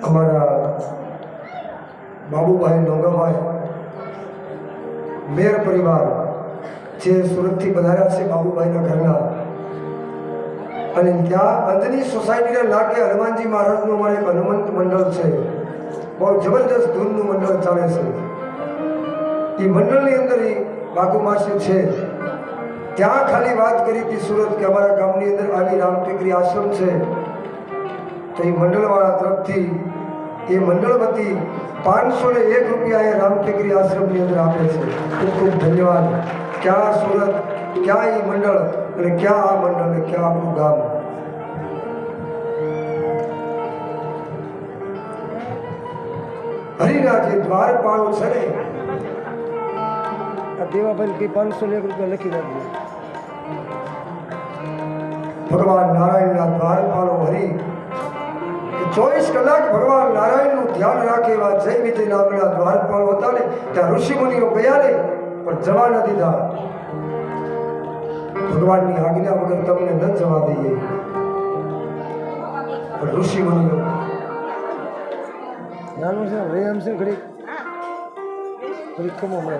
અમારા બાબુભાઈ નોગાભાઈ મેર પરિવાર જે સુરતથી પધાર્યા છે બાબુભાઈના ઘરના, અને ત્યાં અંધની સોસાયટીના લાગે હનુમાનજી મહારાજનું અમારે એક હનુમંત મંડળ છે. બહુ જબરદસ્ત ધૂનનું મંડળ ચાલે છે. એ મંડળની અંદર એ બાગુમાસી છે. ત્યાં ખાલી વાત કરી હતી સુરત કે અમારા ગામની અંદર આવી રામટેકરી આશ્રમ છે, તો એ મંડળવાળા તરફથી એ મંડળ વતી 501 રૂપિયા એ રામટેકરી આશ્રમની અંદર આપે છે. ખૂબ ખૂબ ધન્યવાદ. ક્યાં સુરત, ક્યાં એ મંડળ, અને ક્યાં આ મંડળ, ને ક્યાં આપણું ગામ. હરિના જે દ્વારપાળો છે ને, આ દેવાભાઈ કે 501 રૂપિયા લખી નાખ્યું. ભગવાન નારાયણના દ્વારપાળો હરિ 24 કલાક ભગવાન નારાયણનું ધ્યાન રાખે એવા જય વિજય નામના દ્વારપાળો હતા ને, ત્યાં ઋષિમુનિઓ ગયા ને પણ જવા ન દીધા. ભગવાનની આજ્ઞા વગર તમને ન જવા દઈએ, પણ ઋષિમુનિઓ નાનું છે રેમ છે ઘડી કમો મળે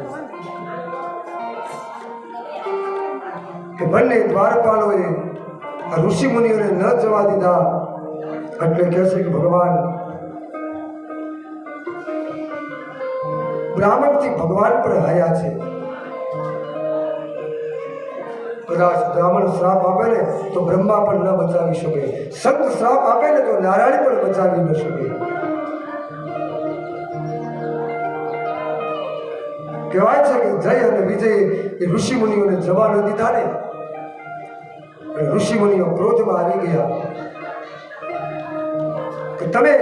કે બંને દ્વારપાલોએ આ ઋષિમુનિઓને ન જવા દીધા. એટલે કહે છે કે ભગવાન બ્રાહ્મણથી ભગવાન પર હયા છે. કદાચ બ્રાહ્મણ શ્રાપ આપે ને તો બ્રહ્મા પણ ન બચાવી શકે, સંત શ્રાપ આપે ને તો નારાયણ પણ બચાવી ન શકે. કહેવાય છે કે જય અને વિજય એ ઋષિમુનિઓને જવા ન દીધા ને, ઋષિમુનિઓ ક્રોધમાં આવી ગયા કે તમે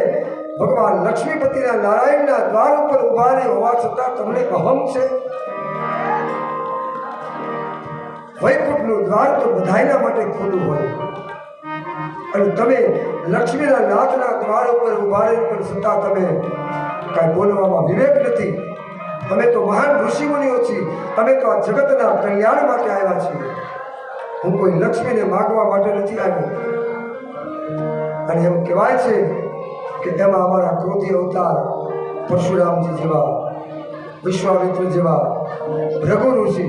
ભગવાન લક્ષ્મીપતિના નારાયણના દ્વાર ઉપર ઉભા રહે હોવા છતાં તમને અહમ છે. વૈકુંઠનું દ્વાર તો બધાયના માટે ખુલ્લું હોય, અને તમે લક્ષ્મીના નાથના દ્વાર ઉપર ઉભા રહે પણ છતાં તમે કાંઈ બોલવામાં વિવેક નથી. અમે તો મહાન ઋષિમુનિઓ છીએ, અમે તો આ જગતના કલ્યાણ માટે આવ્યા છીએ. હું કોઈ લક્ષ્મીને માગવા માટે નથી આવ્યો. અને એમ કહેવાય છે કે એમાં અમારા ક્રોધી અવતાર પરશુરામજી જેવા, વિશ્વામિત્ર જેવા, ભૃગુ ઋષિ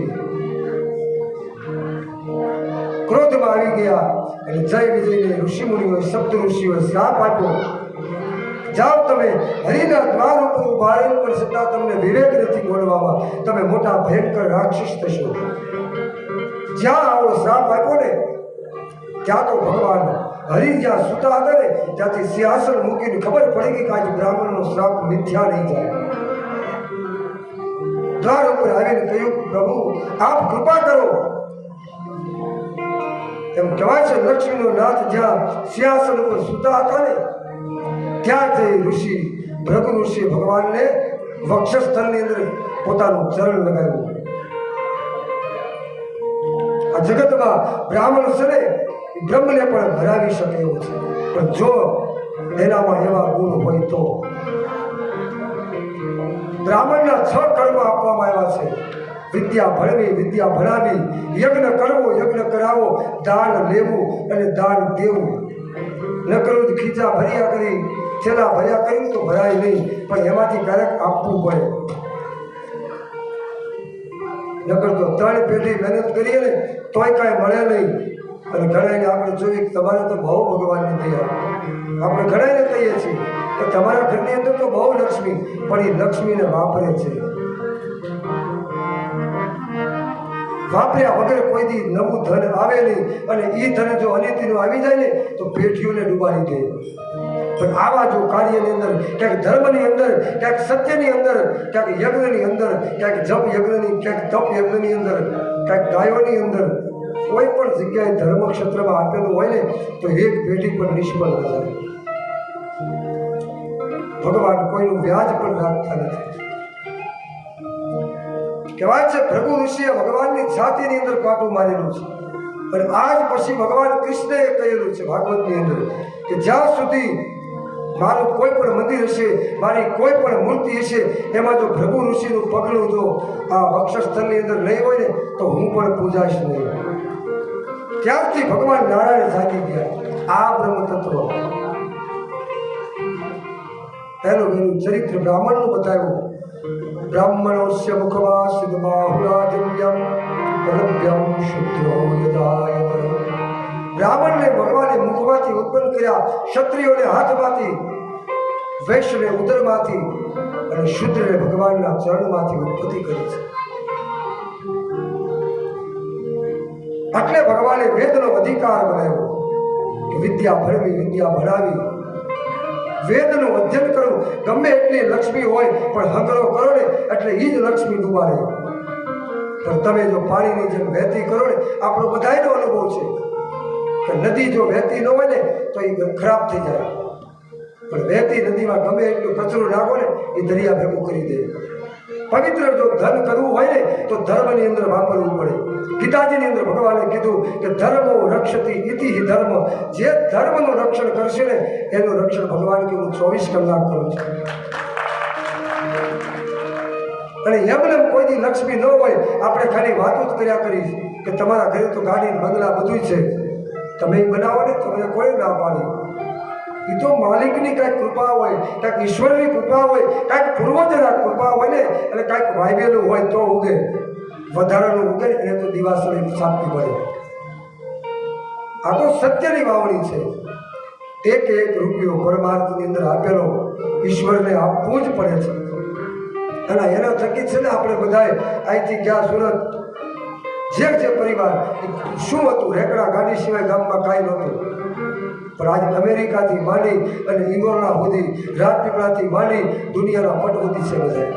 ક્રોધમાં આવી ગયા અને જય વિજયને ઋષિમુનિઓએ સપ્ત ઋષિઓએ શ્રાપ આપ્યો, જાઓ તમે હરિના દ્વાર ઉપર ઉભા રહી પણ છતાં તમને વિવેક નથી બોલવામાં, તમે મોટા ભયંકર રાક્ષસ થશો. જ્યાં આવો શ્રાપ આપ્યો ને ત્યાં તો ભગવાન હરિ જ્યાં સુતા હતા ને ત્યાંથી સિંહાસન મૂકીને ખબર પડી ગઈ કે આજે બ્રાહ્મણનો શ્રાપ મિથ્યા નહીં જાય. દ્વાર ઉપર આવીને કહ્યું, પ્રભુ આપ કૃપા કરો. એમ કહેવાય છે લક્ષ્મીનો નાથ જ્યાં સિંહાસન ઉપર સુતા હતા ને ત્યાં જઈ ઋષિ ભૃગુ ઋષિ ભગવાનને વક્ષસ્થળની અંદર પોતાનું ચરણ લગાવ્યું. આ જગતમાં બ્રાહ્મણ છે ને બ્રહ્મને પણ હરાવી શકે એવું છે, પણ જો એનામાં એવા ગુણ હોય તો. બ્રાહ્મણના 6 કર્મ આપવામાં આવ્યા છે: વિદ્યા ભણવી, વિદ્યા ભણાવી, યજ્ઞ કરવો, યજ્ઞ કરાવો, દાન લેવું અને દાન દેવું. ન કરવું ખીચા ભર્યા કરી, છેલ્લા ભર્યા કર્યું તો ભરાય નહીં, પણ એમાંથી ક્યારેક આપવું પડે. નકર તો 3 પેઢી મહેનત કરીએ ને તોય કાંઈ મળે નહીં. અને ઘણાને આપણે જોઈએ કે તમારે તો બહુ ભગવાનની દયા. આપણે ઘણાને કહીએ છીએ કે તમારા ઘરની અંદર તો બહુ લક્ષ્મી, પણ એ લક્ષ્મીને વાપરે છે. વાપર્યા વગર કોઈ દી નવું ધન આવે નહીં, અને એ ધન જો અનિતિનું આવી જાય ને તો પેઢીઓને ડૂબાડી દે. પણ આવા જો કાર્યની અંદર, ક્યાંક ધર્મની અંદર, ક્યાંક સત્યની અંદર, ક્યાંક યજ્ઞની અંદર, ક્યાંક જપ યજ્ઞની, ક્યાંક તપ યજ્ઞની અંદર, ક્યાંક ગાયોની અંદર, કોઈ પણ જગ્યાએ ધર્મ ક્ષેત્રમાં આપેલું હોય ને તો એક પેઢી પણ નિષ્ફળ ન જાય. ભગવાન કોઈનું વ્યાજ પણ રાખતા નથી. કહેવાય છે ભૃગુ ઋષિએ ભગવાનની છાતીની અંદર કાંટું મારેલું છે, અને આજ પછી ભગવાન કૃષ્ણએ કહેલું છે ભાગવતની અંદર કે જ્યાં સુધી મારું કોઈ પણ મંદિર હશે, મારી કોઈ પણ મૂર્તિ હશે, એમાં જો ભૃગુ ઋષિનું પગલું જો આ વક્ષસ્થળની અંદર નહીં હોય ને તો હું પણ પૂજાઈશ નહીં. ત્યારથી ભગવાન નારાયણ જાગી ગયા. આ બ્રહ્મ તત્વ પહેલું ચરિત્ર બ્રાહ્મણનું બતાવ્યું. બ્રાહ્મણોસ્ય મુખમાં સિદ્ધબાહુરાજમ્યમ પરભ્યમ શુદ્ધો યદાયત. બ્રાહ્મણને ભગવાને મુખમાંથી ઉત્પન્ન કર્યા, ક્ષત્રિયોને હાથમાંથી, વૈશ્યને ઉદરમાંથી અને શુદ્રને ભગવાનના ચરણમાંથી ઉત્પત્તિ કરી છે. એટલે ભગવાને વેદનો અધિકાર બનાવ્યો કે વિદ્યા ભણવી, વિદ્યા ભણાવી, વેદનું અધ્યયન કરવું. ગમે એટલી લક્ષ્મી હોય પણ હંગરો કરો ને એટલે એ જ લક્ષ્મી ડૂબાડે. પણ તમે જો પાણીની જેમ વહેતી કરો ને, આપણો બધાયનો અનુભવ છે કે નદી જો વહેતી ન હોય ને તો એ ખરાબ થઈ જાય, પણ વહેતી નદીમાં ગમે એટલું કચરો નાખો ને એ દરિયા ભેગું કરી દે. પવિત્ર જો ધન કરવું હોય ને તો ધર્મની અંદર વાપરવું પડે. ગીતાજીની અંદર ભગવાને કીધું કે ધર્મો રક્ષતી ઇતિ ધર્મ. જે ધર્મનું રક્ષણ કરશે ને એનું રક્ષણ ભગવાન કે હું 24 કલાક કરું છું. અને એમને કોઈ દી લક્ષ્મી ન હોય, આપણે ખાલી વાતો જ કર્યા કરીશ કે તમારા ઘરે તો ગાડી બંગલા બધું છે, તમે બનાવો ને, તમને કોઈ ના પાડી. એ તો માલિકની કાંઈક કૃપા હોય, કાંઈક ઈશ્વરની કૃપા હોય, કાંઈક પૂર્વજના કૃપા હોય ને, અને કાંઈક વાવેલું હોય તો ઉગે. વધારાનું ઉગે એને તો દિવાસળી છાપવી પડે. આ તો સત્યની વાવણી છે. એક એક રૂપિયો પરમાર્થની અંદર આપેલો ઈશ્વરને આપવું જ પડે છે. અને એના થકી છે ને આપણે બધાએ અહીંથી ગયા સુરત, જે પરિવાર શું હતું, રેકડા ગાડી સિવાય ગામમાં કાંઈ નહોતું. પણ આજે અમેરિકાથી માંડી અને ઇંગોરના સુધી, રાજપીપળાથી માંડી દુનિયાના પટ સુધી છે બધા.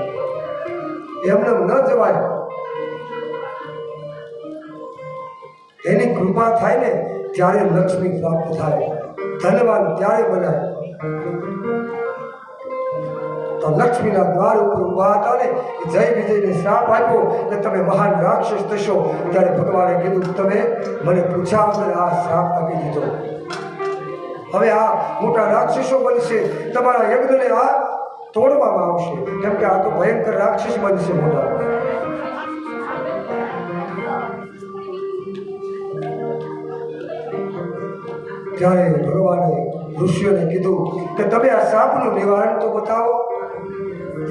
એમને ન જવાય. એની કૃપા થાય ને ત્યારે લક્ષ્મી પ્રાપ્ત થાય, ધનવાન ત્યારે બનાય. તો લક્ષ્મીના દ્વાર ઉપર ઉભા હતા ને, જય વિજયને શ્રાપ આપ્યો કે તમે મહાન રાક્ષસ થશો. ત્યારે ભગવાને કીધું તમે મને પૂછ્યા વગર આ શ્રાપ આપી દીધો. હવે આ મોટા રાક્ષસો બનશે, તમારા યજ્ઞને આ તોડવામાં આવશે, કેમ કે આ તો ભયંકર રાક્ષસ બનશે મોટા. ત્યારે ભગવાને ઋષિઓને કીધું કે તમે આ સાપનું નિવારણ તો બતાવો.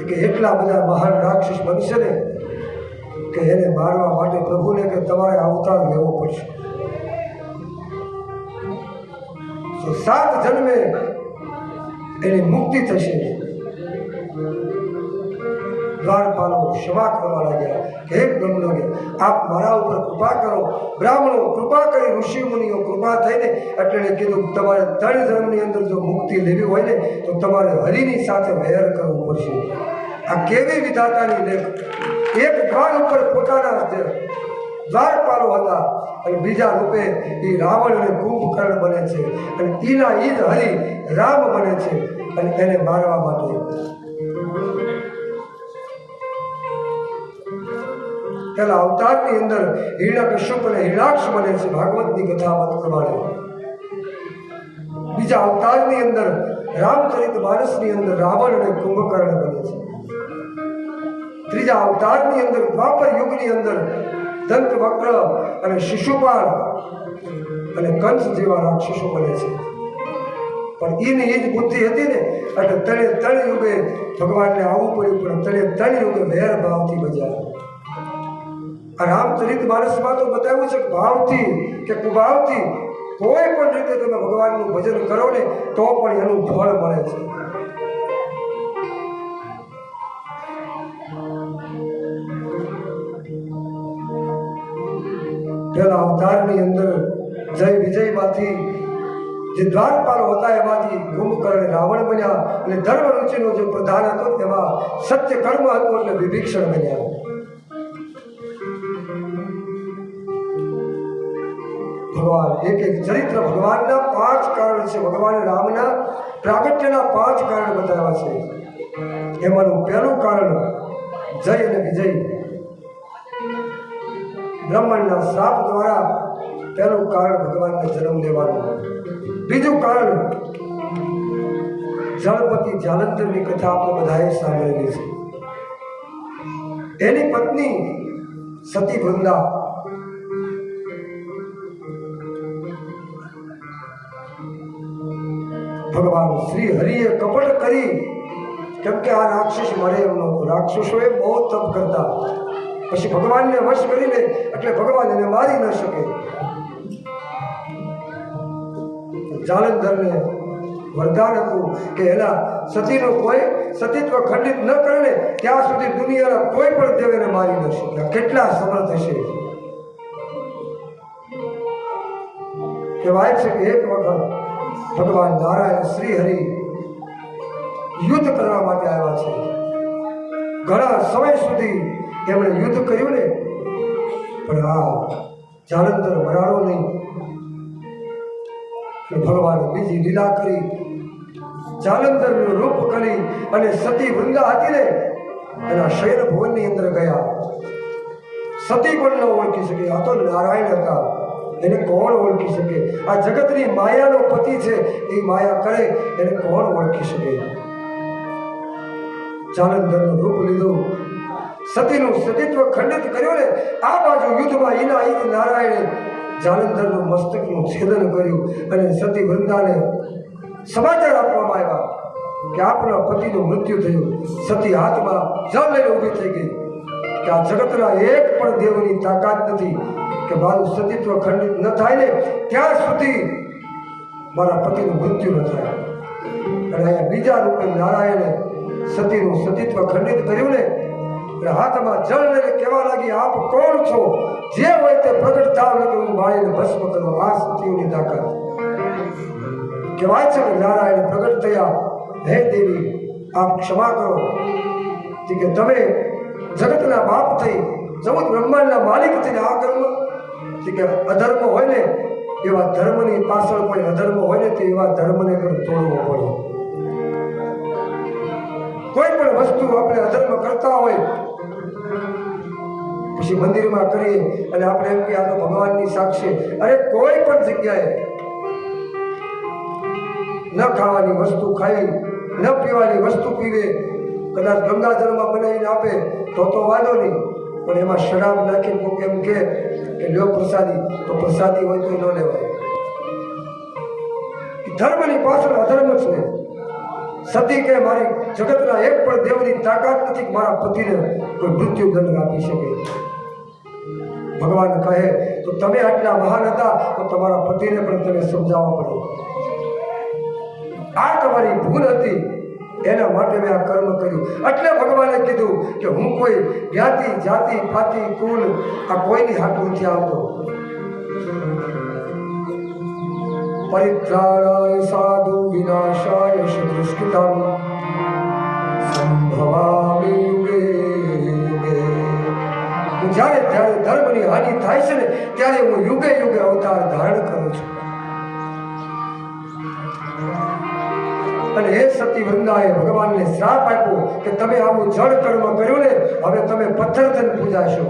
કે એટલા બધા મહાન રાક્ષસ બનશે ને કે એને મારવા માટે પ્રભુને કે તમારે અવતાર લેવો પડશે. તો 7 જન્મે એની મુક્તિ થશે. દ્વારપાલો ક્ષમા કરવા લાગ્યા કે હે બ્રહ્મલોકે આપ મારા ઉપર કૃપા કરો. બ્રાહ્મણો કૃપા કરી, ઋષિ મુનિઓ કૃપા થઈને એટલે કીધું તમારે 3 જન્મની અંદર જો મુક્તિ લેવી હોય ને તો તમારે હરિની સાથે વહેર કરવું પડશે. આ કેવી વિધાતાની લેખ. એક દ્વાર ઉપર પોતાના દ્વારપાલો હતા અને બીજા રૂપે એ રાવણ અને કુંભકર્ણ બને છે, અને ઈના ઈદ હરિ રામ બને છે અને એને મારવા માટે. પેલા અવતારની અંદર હિરણ્યકશ્યપ અને હિરણાક્ષ બને છે ભાગવતની કથા મત પ્રમાણે. બીજા અવતારની અંદર રામચરિતમાનસની અંદર રાવણ અને કુંભકર્ણ બને છે. ત્રીજા અવતારની અંદર દ્વાપર યુગની અંદર દંતવક્ર અને શિશુપાલ અને કંસ જેવા રાક્ષસો બને છે. પણ એની એ જ બુદ્ધિ હતી ને એટલે 3 યુગે ભગવાનને આવવું પડ્યું, પણ 3 યુગે વેર ભાવથી બજાવ્યા. આ રામચરિતમાનસમાં તો બતાવ્યું છે કે ભાવથી કે કુભાવથી કોઈ પણ રીતે તમે ભગવાનનું ભજન કરો ને તો પણ એનું ફળ મળે છે. પેલા અવતારની અંદર જય વિજયમાંથી જે દ્વારપાલો હતા એમાંથી કુંભકર્ણ રાવણ બન્યા, અને ધર્મ રુચિનો જે પ્રધાન હતો તેમાં સત્ય કર્મ હતું એટલે વિભીષણ બન્યા. ભગવાન એક ચરિત્ર ભગવાનના 5 કારણ છે. ભગવાન રામના પ્રાગટ્યના 5 કારણ બતાવ્યા છે. એમાંનું પહેલું કારણ જય અને વિજય. બ્રહ્માંડના શ્રાપ દ્વારા પહેલું કારણ ભગવાનને જન્મ લેવાનું. બીજું કારણ જળપતિ જાલંધરની કથા આપણે બધાએ સાંભળેલી છે. એની પત્ની સતી વૃંદા ભગવાન શ્રી હરિએ કપટ કરી, કેમ કે આ રાક્ષસ મરે એમ નહોતો. રાક્ષસોએ બહુ તપ કરતા, પછી ભગવાનને વશ કરી લે એટલે ભગવાન એને મારી ન શકે. જાલંધરને વરદાન હતું કે એના સતીનું કોઈ સતીત્વ ખંડિત ન કરે ને ત્યાં સુધી દુનિયાના કોઈ પણ દેવ એને મારી ન શકે. કેટલા સમર્થ હશે. કહેવાય છે કે એક વખત ભગવાન નારાયણ શ્રી હરિ યુદ્ધ કરવા માટે આવ્યા છે. ઘણા સમય સુધી એમણે યુદ્ધ કર્યું ને, પણ આ જાલંધર મરાડો નહીં. ભગવાને બીજી લીલા કરી, જાલંધરનું રૂપ કરી અને સતી વૃંદા હતી ને એના શયન ભવનની અંદર ગયા. સતી પણ ન ઓળખી શકે. આ તો નારાયણ હતા, એને કોણ ઓળખી શકે? આ જગતની માયાનો પતિ છે, એ માયા કરે એને કોણ ઓળખી શકે? જાલંધરનું રૂપ લીધું, સતીનું સતીત્વ ખંડિત કર્યું ને આ બાજુ યુદ્ધમાં ઈના નારાયણે જાલંધરનું મસ્તકનું છેદન કર્યું અને સતી વૃંદાને સમાચાર આપવામાં આવ્યા કે આપણા પતિનું મૃત્યુ થયું. સતી હાથમાં જળ લઈને ઊભી થઈ ગઈ કે આ જગતના એક પણ દેવની તાકાત નથી કે મારું સતીત્વ ખંડિત ન થાય ને ત્યાં સુધી મારા પતિનું મૃત્યુ ન થાય. અને અહીંયા બીજા રૂપે નારાયણે સતીનું સતીત્વ ખંડિત કર્યું ને હાથમાં જળ લઈને કહેવા લાગી, આપ કોણ છો? જે હોય તે પ્રગટ થાવ કે હું બાળીને ભસ્મ કરો. આ સતીઓની તાકાત. કહેવાય છે કે નારાયણ પ્રગટ થયા, હે દેવી આપ ક્ષમા કરો કે તમે જગતના બાપ થઈ, જગત બ્રહ્માંડના માલિક થઈને આ કર્મ કે અધર્મ હોય ને એવા ધર્મની પાછળ કોઈ અધર્મ હોય ને તે એવા ધર્મને પણ તોડવો પડે. કોઈ પણ વસ્તુ આપણે અધર્મ કરતા હોય પછી મંદિરમાં કરીએ અને આપણે એમ કે આ તો ભગવાનની સાક્ષી. અરે કોઈ પણ જગ્યાએ ન ખાવાની વસ્તુ ખાઈ, ન પીવાની વસ્તુ પીવે, કદાચ ગંગાજળમાં બનાવીને આપે તો વાંધો નહીં, પણ એમાં શરાબ નાખીને કોઈ એમ કે લ્યો પ્રસાદી, તો પ્રસાદી હોય તો ન લેવાય. ધર્મની પાછળ અધર્મ છે. સતી કે મારી જગતના એક પણ દેવની તાકાત નથી કે મારા પતિને કોઈ મૃત્યુ દંડ આપી શકે. ભગવાન કહે તો તમે આટલા મહાન હતા તો તમારા પતિને પણ તમે સમજાવવા પડે. આ તમારી ભૂલ હતી, એના માટે મેં આ કર્મ કર્યું. એટલે ભગવાને કીધું કે હું કોઈ જ્ઞાતિ જાતિ પાતિ કુલ આ કોઈની હાથ નથી આવતો. પરિત્રાણાય સાધુ વિનાશાય દુષ્કૃતમ સંભવામિ યુગે યુગે. જ્યારે જ્યારે ધર્મની હાનિ થાય છે ને ત્યારે હું યુગે યુગે અવતાર ધારણ કરું છું. અને એ સતી વૃંદાએ ભગવાનને શ્રાપ આપ્યો કે તમે આવું જળ કર્મ કર્યું ને હવે તમે પથ્થર થઈને પૂજાશો.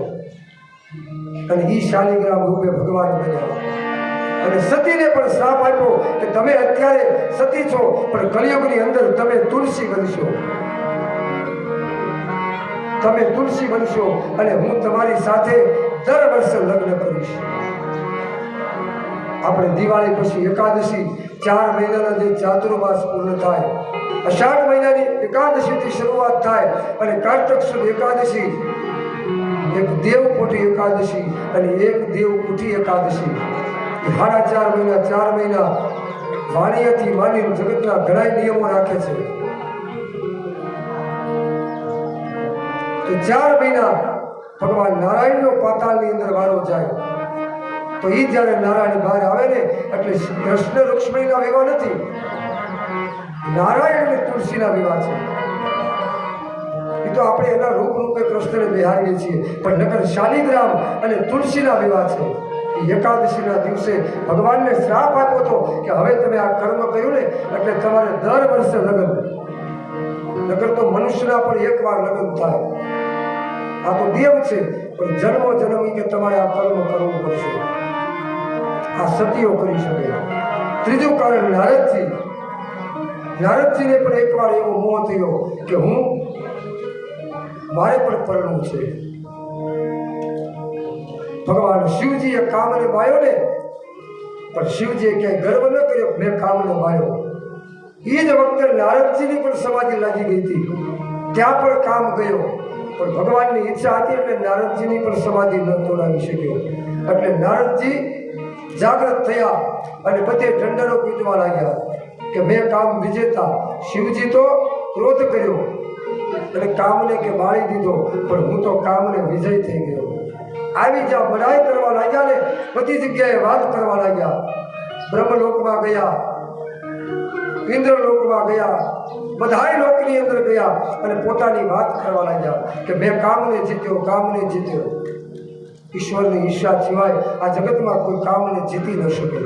અને ઈ શાલિગ્રામ રૂપે ભગવાન બન્યા. અને સતીને પણ શ્રાપ આપ્યો કે તમે અત્યારે સતી છો પણ કલિયુગની અંદર તમે તુલસી બનશો. તમે તુલસી બનશો અને હું તમારી સાથે દર વર્ષે લગ્ન કરીશ. આપણે દિવાળી પછી એકાદશી 4 મહિનાના જે ચાતુર્માસ પૂર્ણ થાય, અષાઢ મહિનાની એકાદશીથી શરૂઆત થાય અને કારતક સુદ એકાદશી, એક દેવકોટી એકાદશી અને એક દેવકુટી એકાદશી. 4.5 મહિના 4 મહિના વાણિયાથી માંડીને જગતના ઘણા નિયમો રાખે છે. તો 4 મહિના ભગવાન નારાયણનો પાતાળની અંદર વારો જાય. તો એ જ્યારે નારાયણ બહાર આવે ને એટલે કૃષ્ણ રુક્ષ્મણીના વિવાહ નથી, નારાયણ અને તુલસીના વિવાહ છે. એ તો આપણે એના રૂપ રૂપે કૃષ્ણને બિહારીએ છીએ, પણ નકર શાલિગ્રામ અને તુલસીના વિવાહ છે. એકાદશીના દિવસે ભગવાનને શ્રાપ આપ્યો હતો કે હવે તમે આ કર્મ કર્યું ને એટલે તમારે દર વર્ષે લગ્ન, નકર તો મનુષ્યના પણ એકવાર લગ્ન થાય. આ તો દેવ છે પણ જન્મો જન્મ કે તમારે આ કર્મ કરવું પડશે. આ સતીઓ કરી શકે. ત્રીજું કારણ નારદજીને પણ એકવાર એવો મોહ થયો કે મારે પણ પરણવું છે. ભગવાન શિવજીએ કામને બાયો ને, પણ શિવજીએ ક્યાંય ગર્વ ન કર્યો મેં કામને બાયો. એ જ વખતે નારદજીની પણ સમાધિ લાગી ગઈ હતી, ત્યાં પણ કામ ગયો, પણ ભગવાનની ઈચ્છા હતી એટલે નારદજીની પણ સમાધિ ન તોડાવી શક્યો. એટલે નારદજી જાગૃત થયા અને બધે ઢંઢરો પીટવા લાગ્યા કે મેં કામ વિજેતા. શિવજી તો ક્રોધ કર્યો અને કામને કે બાળી દીધો, પણ હું તો કામને વિજય થઈ ગયો. આવી જ્યાં બડાઈ કરવા લાગ્યા ને બધી જગ્યાએ વાત કરવા લાગ્યા. બ્રહ્મલોકમાં ગયા, ઇન્દ્રલોકમાં ગયા, બધાય લોકની અંદર ગયા અને પોતાની વાત કરવા લાગ્યા કે મેં કામને જીત્યો, કામને જીત્યો. ઈશ્વરની ઈચ્છા સિવાય આ જગતમાં કોઈ કામને જીતી ન શકે.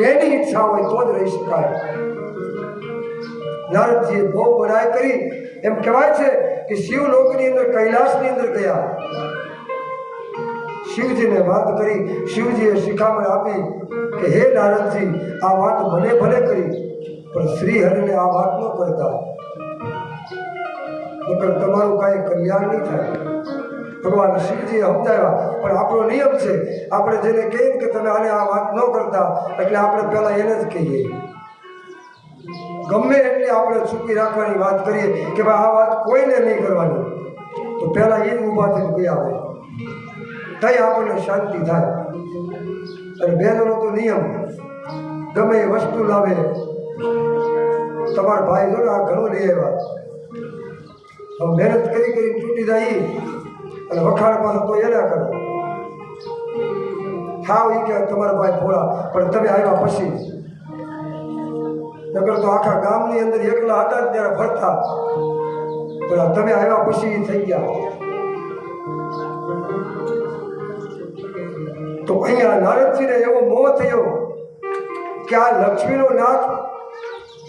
એની ઈચ્છા હોય તો જ રહી શકાય. નારદજીએ બહુ બડાઈ કરી. એમ કહેવાય છે કે શિવલોકની અંદર, કૈલાસની અંદર ગયા, શિવજીને વાત કરી. શિવજીએ શિખામણ આપી કે હે નારદજી, આ વાત મને ભલે કરી, પણ શ્રી હરિને આ વાત ન કરતા, નકર તમારું કાંઈ કલ્યાણ નહીં થાય. ભગવાન શિવજીએ સમજાવ્યા, પણ આપણો નિયમ છે, આપણે જેને કહીએ કે તમે આને આ વાત ન કરતા, એટલે આપણે પહેલાં એને જ કહીએ. ગમે એટલી આપણે છુપી રાખવાની વાત કરીએ કે ભાઈ આ વાત કોઈને નહીં કરવાની, તો પહેલાં એ જ ઊભા થઈને ગયા હોય, તઈ આપણને શાંતિ થાય. અને બહેનોનો તો નિયમ, ગમે એ વસ્તુ લાવે, તમારા ભાઈ જો આ ઘણું લઈ આવ્યા, મહેનત કરી કરીને તૂટી જાય અને વખાણ પાસે તો એના કરો. હાવ એ કે તમારા ભાઈ ભોળા, પણ તમે આવ્યા પછી, નકર તો આખા ગામની અંદર એકલા હતા ત્યારે ફરતા, પણ તમે આવ્યા પછી થઈ ગયા. તો અહીંયા નારદજીને એવો મોહ થયો કે આ લક્ષ્મીનો નાથ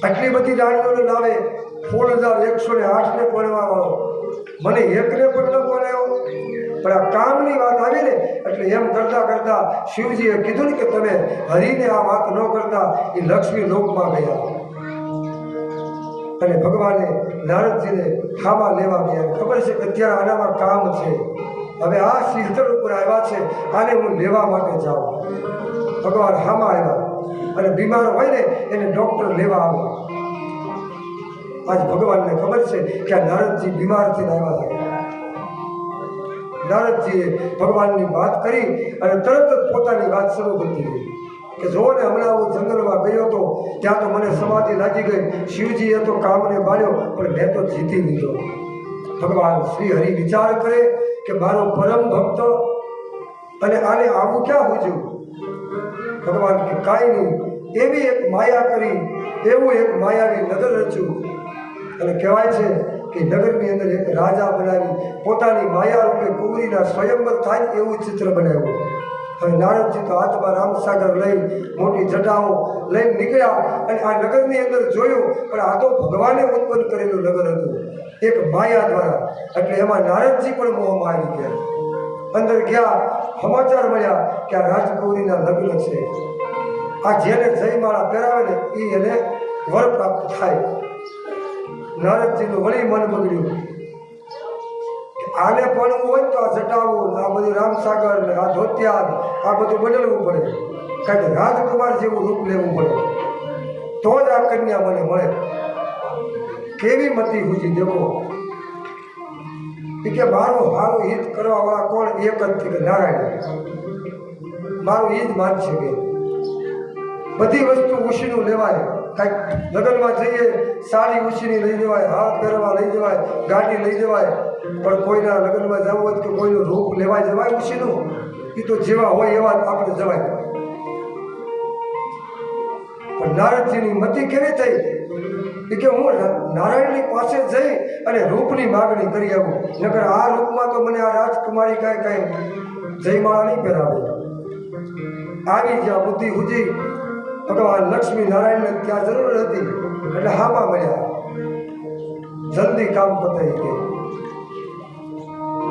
આટલી બધી રાણીઓને લાવે, 16,108ને પરણવા વાળો, મને એકને પણ ન પરણાયો. પણ આ કામની વાત આવી ને એટલે એમ કરતા કરતા શિવજીએ કીધું ને કે તમે હરિને આ વાત ન કરતા, એ લક્ષ્મી લોકમાં ગયા. અને ભગવાને નારદજીને ખાવા લેવા ગયા. ખબર છે કે અત્યારે આનામાં કામ છે, હવે આ શિસ્તર ઉપર આવ્યા છે, આને હું લેવા માટે જાઉં. ભગવાન હામાં આવ્યા અને બીમાર હોય ને એને ડૉક્ટર લેવા આવે. આજ ભગવાનને ખબર છે કે આ નારદજી બીમાર થઈને આવ્યા છે. નારદજીએ ભગવાનની વાત કરી અને તરત જ પોતાની વાત શરૂ કરી દીધી કે જો ને હમણાં હું જંગલમાં ગયો હતો, ત્યાં તો મને સમાધિ લાગી ગઈ. શિવજીએ તો કામને બાળ્યો, પણ મેં તો જીતી લીધો. ભગવાન શ્રી હરિ વિચાર કરે કે મારો પરમ ભક્ત અને આને આવું ક્યાં પૂછ્યું. ભગવાન કે કાંઈ નહીં, એવી એક માયા કરી, એવું એક માયાવી નગર રચ્યું. અને કહેવાય છે કે નગરની અંદર એક રાજા બનાવી પોતાની માયા રૂપે કુંવરીના સ્વયંવર થાય એવું ચિત્ર બનાવ્યું. હવે નારદજી તો હાથમાં રામસાગર લઈ મોટી જટાઓ લઈને નીકળ્યા અને આ નગરની અંદર જોયું, પણ આ તો ભગવાને ઉત્પન્ન કરેલું નગર હતું એક માયા દ્વારા. એટલે એમાં નારદજી પણ મોહમાં આવી ગયા. અંદર ગયા, સમાચાર મળ્યા કે આ રાજકુંવરીના લગ્ન છે. આ જેને જયમાળા પહેરાવે ને એ એને વર પ્રાપ્ત થાય. નારદજીનું વળી મન બગડ્યું. આને પણ હોય તો આ જટાવો, આ બધું રામસાગર ને આ ધોતિયા, આ બધું બદલવું પડે, કારણ કે રાજકુમાર જેવું રૂપ લેવું પડે, તો જ આ કન્યા મને મળે. કેવી મતી હુજી દેખો કે મારું સારું હિત કરવા વાળા કોણ? એક જ છે કે નારાયણ. મારું એ જ માન છે કે બધી વસ્તુ ઉછીનું લેવાય. કાંઈક લગ્નમાં જઈએ, સાડી ઉછીની લઈ જવાય, હાથ પહેરવા લઈ જવાય, ગાડી લઈ જવાય, પણ કોઈના લગ્નમાં જવું હોય કે કોઈનું રૂપ લેવાય જવાય ઉછીનું? એ તો જેવા હોય એવા આપણે જવાય. પણ નારદજીની મતિ કેવી થઈ કે હું નારાયણની પાસે જઈ અને રૂપની માગણી કરી આવું, નકર આ રૂપમાં તો મને આ રાજકુમારી કાંઈ જયમાળા નહીં પહેરાવે. આવી જ્યાં બુદ્ધિ હુજી ભગવાન લક્ષ્મી નારાયણને ત્યાં જરૂર હતી એટલે હામાં મળ્યા. જલ્દી કામ પતાવી ગઈ.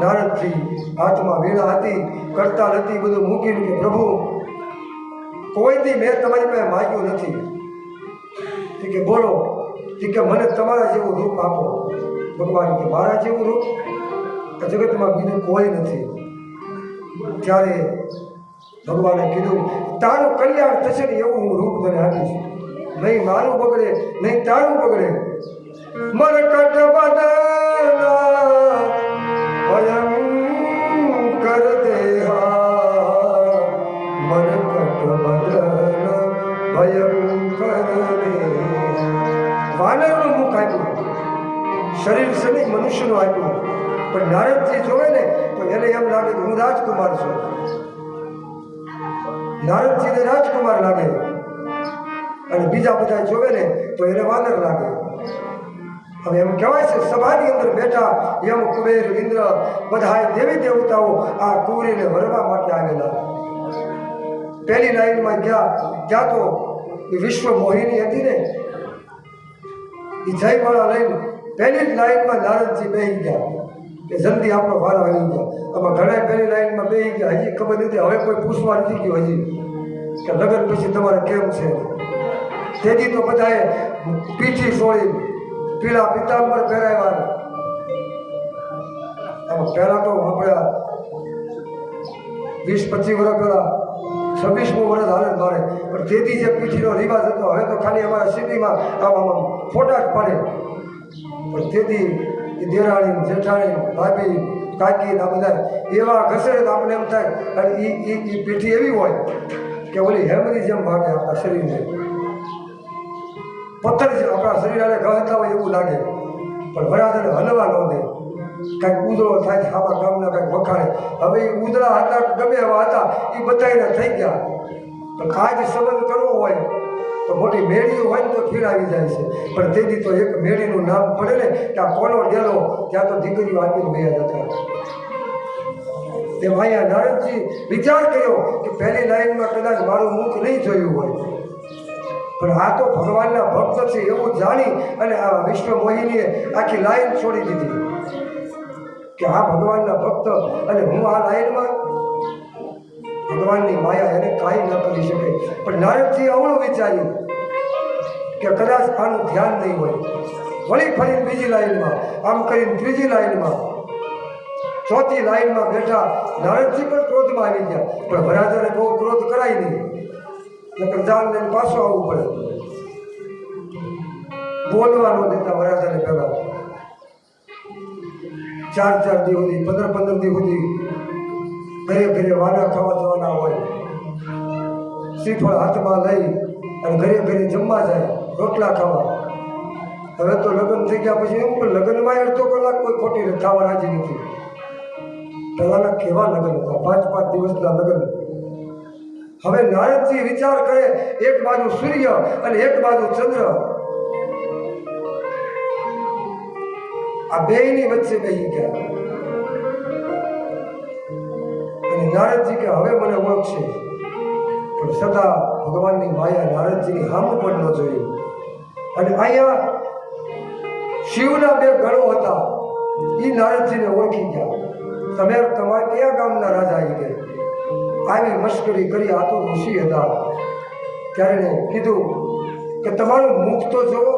નારદજી હાથમાં વીણા હતી, કરતાલ હતી, બધું મૂકીને કે પ્રભુ કોઈથી મેં તમારી પાસે માગ્યું નથી. કે બોલો. કે મને તમારા જેવું રૂપ આપો. ભગવાન કે મારા જેવું રૂપ જગતમાં બીજું કોઈ નથી. ત્યારે ભગવાને કીધું તારું કલ્યાણ થશે ને એવું હું રૂપ તને આપીશ. નહીં મારું બગડે નહીં તારું બગડે. મરકટ બદલા ભયંકર દેહા, મરકટ બદલા ભયંકર દેહા. વાનરનું મુખ આપ્યું, શરીર છે નહીં મનુષ્યનું આપ્યું, પણ નારદજી જોવે ને તો એને એમ લાગે કે હું રાજકુમાર છું. નારદજીને રાજકુમાર લાગે અને બીજા બધા જોવે ને તો એને વાનર લાગે. હવે એમ કહેવાય છે સભાની અંદર બેઠા યમ કુબેર ઇન્દ્ર બધા દેવી દેવતાઓ આ કુંવરીને વરવા માટે આવેલા. પહેલી લાઈનમાં ગયા ત્યાં તો એ વિશ્વ મોહિની હતી ને, એ જયમાળા લઈને પહેલી જ લાઈનમાં નારદજી બેસી ગયા કે જલ્દી આપણો વાર આવી ગયો. આમાં ઘણા પહેલી લાઈનમાં બેસી ગયા, હજી ખબર નથી, હવે કોઈ પૂછવા નથી ગયું હજી કે લગ્ન પછી તમારે કેમ છે. તેથી તો બધાએ પીઠી છોડી પીળા પિતાંબર પહેરાવ્યા. આમાં પહેલાં તો આપણે 20-25 વર્ષ પહેલાં 26મું વર્ષ હાલે મારે, પણ તેથી જે પીઠીનો રિવાજ હતો હવે તો ખાલી અમારા સિટીમાં આમાં ફોટા જ પાડે. પણ તેથી એ દેરાણી જેઠાણી ભાભી કાકી આ બધા એવા ઘસેડે તો આપણને એમ થાય અને એ પીઠી એવી હોય કે ઓલી હેમની જેમ ભાગે આપણા શરીરને. પથ્થર જ આપણા શરીર આને ગહતા હોય એવું લાગે, પણ વરાદને હલવા ન દે. કાંઈક ઉદળો થાય આવા ગામના કાંઈક વખાણે. હવે એ ઉદળા હતા ગમે એવા હતા એ બધાને થઈ ગયા. પણ કાજ સંબંધ કરવો હોય તો મોટી મેળીઓ હોય ને તો ખીર આવી જાય છે. પણ તેથી તો એક મેળીનું નામ પડે ને કે આ કોનો ડેલો, ત્યાં તો દીકરીઓ આપીને વયા જતા. તેમ અહીંયા નારદજી વિચાર કર્યો કે પહેલી લાઈનમાં કદાચ મારું મુખ નહીં જોયું હોય, પણ આ તો ભગવાનના ભક્ત છે એવું જાણી અને આ વિશ્વ મોહિનીએ આખી લાઈન છોડી દીધી કે આ ભગવાનના ભક્ત અને હું આ લાઈનમાં. ભગવાનની માયા એને કાંઈ ન કરી શકે. પણ નારદજી અવળું વિચાર્યું કે કદાચ આનું ધ્યાન નહીં હોય. વળી ફરીને બીજી લાઈનમાં, આમ કરીને ત્રીજી લાઈનમાં, ચોથી લાઈનમાં બેઠા. નારદજી પણ ક્રોધમાં આવી ગયા, પણ વરાજાને બહુ ક્રોધ કરાય નહીં, નકર જાન લઈને પાછો આવવું પડે. બોલવાનું દેતા વરાજાને ભેગા 4-4 દી સુધી 15-15 દી સુધી ઘરે ઘરે વાના ખાવા જવાના હોય. શ્રીફળ હાથમાં લઈ અને ઘરે ઘરે જમવા જાય, રોટલા ખાવા. હવે તો લગ્ન થઈ ગયા પછી એમ પણ લગ્નમાં 1.5 કલાક કોઈ ખોટી ખાવા રાજી નથી. પહેલાના કેવા લગ્ન હતા, 5-5 દિવસના લગ્ન. હવે નારદજી વિચાર કરે, એક બાજુ સૂર્ય અને એક બાજુ ચંદ્ર, આ બેયની વચ્ચે બેસી ગયા. અને નારદજી કે હવે મને ઓળખશે, પણ છતાં ભગવાનની માયા નારદજીની હામું પણ ન જોયું. અને અહીંયા શિવના 2 ગણો હતા, એ નારદજીને ઓળખી ગયા. તમે તમારા કયા ગામના રાજા આવી ગયા? આવી મશ્કરી કરી. આ તો ઋષિ હતા. ત્યારે કીધું કે તમારું મુખ તો જુઓ.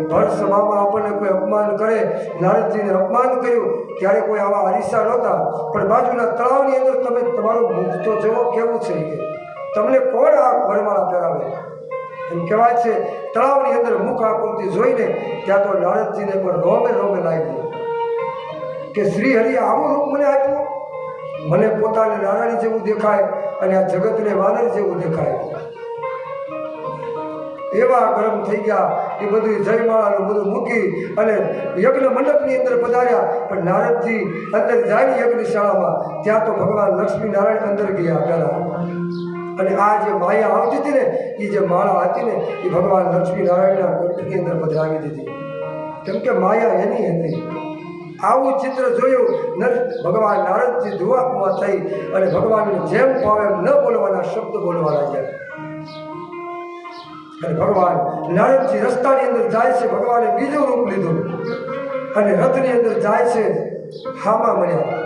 ભર સભામાં આપણને કોઈ અપમાન કરે, નારદજીને અપમાન કર્યું ત્યારે કોઈ આવા અરીસા નહોતા, પણ બાજુના તળાવની અંદર તમે તમારું મુખ તો જુઓ કેવું છે. તમને કોણ આ વરમાળા કરાવે? એમ કહેવાય છે તળાવની અંદર મુખ આકૃતિ જોઈને ત્યાં તો નારદજીને પણ રોમે રોમે લાગ્યું કે શ્રી હરિ આવું રૂપ મને આપ્યું. મને પોતાને નારાયણ જેવું દેખાય અને આ જગતને વાનર જેવું દેખાય. એવા ગરમ થઈ ગયા. એ બધું જયમાળાનું બધું મૂકી અને યજ્ઞ મંડપની અંદર પધાર્યા. પણ નારદજી અંદર જાય યજ્ઞશાળામાં ત્યાં તો ભગવાન લક્ષ્મી નારાયણ અંદર ગયા પહેલાં. અને આ જે માયા આવતી હતી ને, એ જે માળા હતી ને, એ ભગવાન લક્ષ્મી નારાયણના કંઠની અંદર પધરાવી દીધી, કેમ કે માયા એની હતી. આવું ચિત્ર જોયું ભગવાન નારદજી ધુઆકુઆ થઈ અને ભગવાનને જેમ ભાવે એમ ન બોલવાના શબ્દ બોલવા લાગ્યા. અને ભગવાન નારદજી રસ્તાની અંદર જાય છે, ભગવાને બીજું રૂપ લીધું અને રથની અંદર જાય છે. હામાં મળ્યા,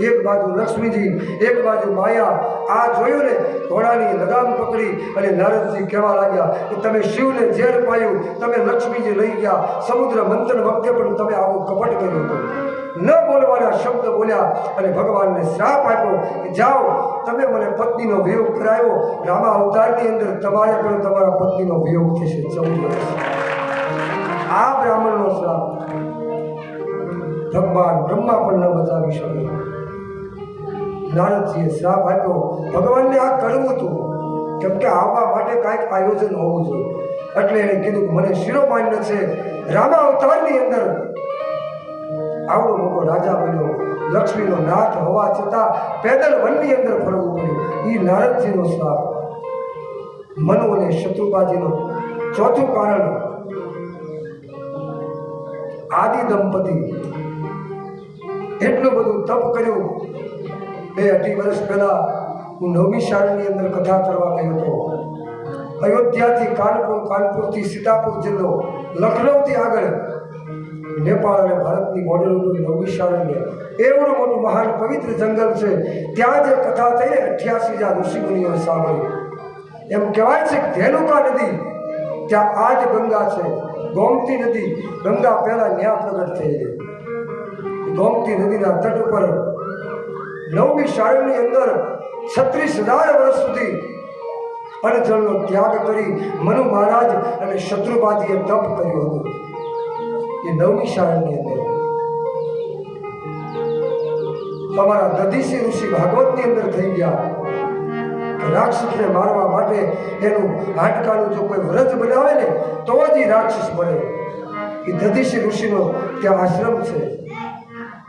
એક બાજુ લક્ષ્મીજી, એક બાજુ માયા. આ જોયું ને, ઘોડાની લગામ પકડી અને નારદજી કહેવા લાગ્યા કે તમે શિવને ઝેર પાયું, તમે લક્ષ્મીજી લઈ ગયા, સમુદ્ર મંથન વખતે પણ તમે આવું કપટ કર્યું હતું. ન બોલવાના શબ્દ બોલ્યા અને ભગવાનને શ્રાપ આપ્યો કે જાઓ, તમે મને પત્નીનો વિયોગ કરાયો, રામા અવતારની અંદર તમારે પણ તમારા પત્નીનો વિયોગ થશે 14 વર્ષ. આ બ્રાહ્મણનો શ્રાપ ભગવાન બ્રહ્મા પણ ન બચાવી શકે. નારદજીએ શ્રાપ આપ્યો. ભગવાનને આ કરવું હતું, કેમ કે આવવા માટે કાંઈક આયોજન હોવું જોઈએ. એટલે એને કીધું કે મને શિરોમાન્ય છે. રામા અવતારની અંદર આવડો મોટો રાજા બન્યો, લક્ષ્મીનો નાથ હોવા છતાં પેદલ વનની અંદર ફરવું પડ્યું. એ નારદજીનો શ્રાપ. મનુ અને શત્રુપાજીનો ચોથું કારણ, આદિ દંપતી એટલું બધું તપ કર્યું. 2-2.5 વર્ષ પહેલા હું નવમીશાળની અંદર કથા કરવા ગયો હતો. અયોધ્યાથી કાનપુર, કાનપુરથી સીતાપુર જિલ્લો, લખનૌથી આગળ નેપાળ અને ભારતની બોર્ડર ઉપર નવમીશાળની એવડું મોટું મહાન પવિત્ર જંગલ છે. ત્યાં જે કથા થઈને 88 ઋષિમુનિઓ સાંભળી. એમ કહેવાય છે કે ધેનુકા નદી ત્યાં આ જ ગંગા છે. ગોમતી નદી, ગંગા પહેલા ન્યા પ્રગટ થઈ ગઈ. ગોમતી નદીના તટ ઉપર નવમી શાળની અંદર 36,000 વર્ષ સુધી અન્નજળનો ત્યાગ કરી મનુ મહારાજ અને શત્રુપાજીએ તપ કર્યું હતું. એ નવમી શાળની અંદર અમારા દધીસી ઋષિ ભાગવતની અંદર થઈ ગયા. રાક્ષસને મારવા માટે એનું હાડકાનું જો કોઈ વ્રત બનાવે ને તો જ એ રાક્ષસ બને. એ દધીસી ઋષિનો ત્યાં આશ્રમ છે.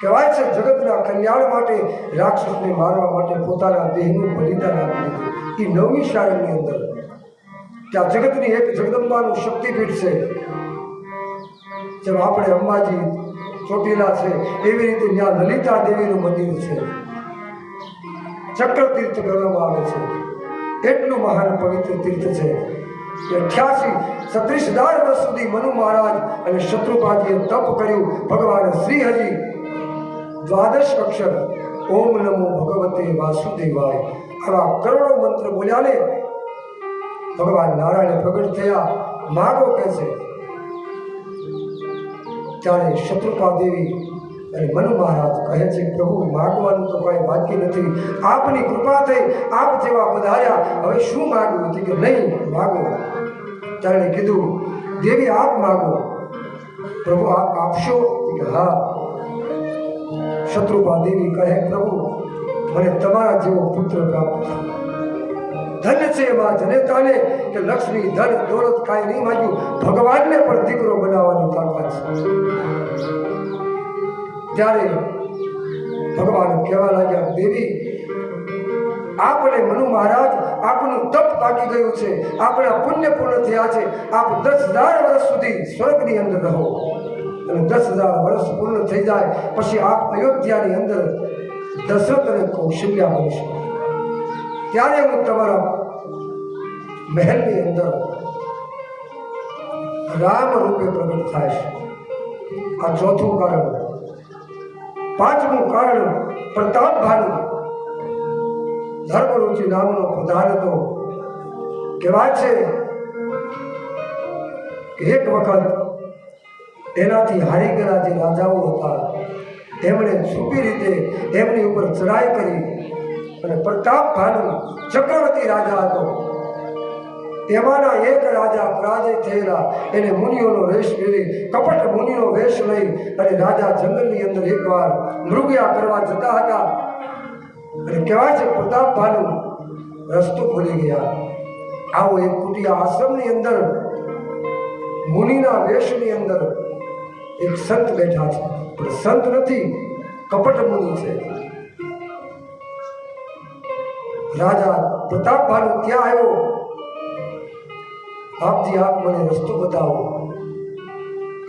કહેવાય છે જગતના કલ્યાણ માટે રાક્ષસને મારવા માટે પોતાના દેહનું બલિદાન આપી દીધું. એ નવમી શાળની અંદર ત્યાં જગતની એક જગદંબાનું શક્તિપીઠ છે. જેમ આપણે અંબાજી ચોટીલા છે એવી રીતે ત્યાં લલિતા દેવીનું મંદિર છે. ચક્ર તીર્થ ગણવામાં આવે છે. એટલું મહાન પવિત્ર તીર્થ છે. 36,000 વર્ષ સુધી મનુ મહારાજ અને શત્રુપાજીએ તપ કર્યું. ભગવાન શ્રી હરિ 12 અક્ષર ઓમ નમો ભગવતે વાસુદેવાય આવા કરોડો મંત્ર બોલ્યા ને ભગવાન નારાયણ પ્રગટ થયા. માગો કહે છે. ત્યારે શત્રુપા દેવી અને મનુ મહારાજ કહે છે પ્રભુ માગવાનું તો કોઈ બાકી નથી. આપની કૃપા થઈ, આપ જેવા પધાર્યા, હવે શું માગવું? કે નહીં માગો. ત્યારે કીધું દેવી આપ માગો. પ્રભુ આપ આપશો? હા. શત્રુપા દેવી કહે પ્રભુ મને તમારા જેવો પુત્ર પ્રાપ્ત ધન્ય છે એમાં જનેતાને કે લક્ષ્મી ધન દોલત કાંઈ નહીં માગ્યું, ભગવાનને પણ દીકરો બનાવવાની તાકાત છે. ત્યારે ભગવાન કહેવા લાગ્યા દેવી આપણે મનુ મહારાજ આપનું તપ પાકી ગયું છે, આપણા પુણ્ય પૂર્ણ થયા છે. આપ 10,000 વર્ષ સુધી સ્વર્ગની અંદર રહો અને 10,000 વર્ષ પૂર્ણ થઈ જાય પછી આપ અયોધ્યાની અંદર દશરથ અને કૌશલ્યા બનશો. ત્યારે હું તમારા મહેલની અંદર રામ રૂપે પ્રગટ થાય. આ ચોથું કારણ. પાંચમું કારણ પ્રતાપ ભાનુ ધર્મરુચિ નામનો પ્રધાન હતો. કહેવાય છે કે એક વખત એનાથી હારી ગયેલા જે રાજાઓ હતા એમણે છુપી રીતે એમની ઉપર ચડાઈ કરી અને પ્રતાપ ભાનુ ચક્રવર્તી રાજા હતો. તેમાંના એક રાજા પરાજય થયેલા એને મુનિઓનો વેશ પહેરી કપટ મુનિનો વેશ લઈ અને રાજા જંગલની અંદર એકવાર મૃગયા કરવા જતા હતા અને કહેવાય છે પ્રતાપ ભાનુ રસ્તો ભૂલી ગયા. આવો એક કુટિયા આશ્રમની અંદર મુનિના વેશની અંદર એક સંત બેઠા છે, પણ સંત નથી, કપટ મુનિ છે. રાજા પ્રતાપ ભાનુ ત્યાં આવ્યો. આપજી આપ મને રસ્તો બતાવો.